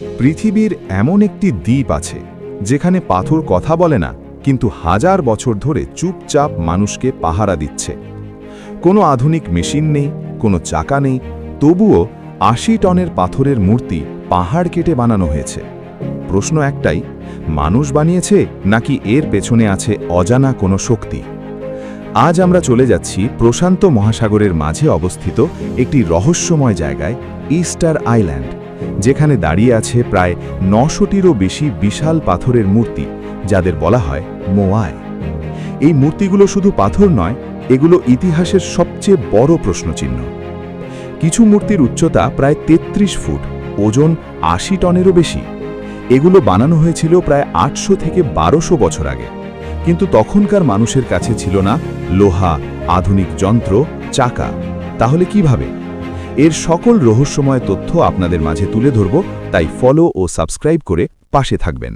পৃথিবীর এমন একটি দ্বীপ আছে যেখানে পাথর কথা বলে না, কিন্তু হাজার বছর ধরে চুপচাপ মানুষকে পাহারা দিচ্ছে। কোনো আধুনিক মেশিন নেই, কোনো চাকা নেই, তবুও ৮০ টনের পাথরের মূর্তি পাহাড় কেটে বানানো হয়েছে। প্রশ্ন একটাই, মানুষ বানিয়েছে নাকি এর পেছনে আছে অজানা কোনো শক্তি? আজ আমরা চলে যাচ্ছি প্রশান্ত মহাসাগরের মাঝে অবস্থিত একটি রহস্যময় জায়গায়, ইস্টার আইল্যান্ড, যেখানে দাঁড়িয়ে আছে প্রায় ৯০০টিরও বেশি বিশাল পাথরের মূর্তি, যাদের বলা হয় মোয়াই। এই মূর্তিগুলো শুধু পাথর নয়, এগুলো ইতিহাসের সবচেয়ে বড় প্রশ্নচিহ্ন। কিছু মূর্তির উচ্চতা প্রায় ৩৩ ফুট, ওজন ৮০ টনেরও বেশি। এগুলো বানানো হয়েছিল প্রায় ৮০০ থেকে ১২০০ বছর আগে, কিন্তু তখনকার মানুষের কাছে ছিল না লোহা, আধুনিক যন্ত্র, চাকা। তাহলে কিভাবে? এর সকল রহস্যময় তথ্য আপনাদের মাঝে তুলে ধরব, তাই ফলো ও সাবস্ক্রাইব করে পাশে থাকবেন।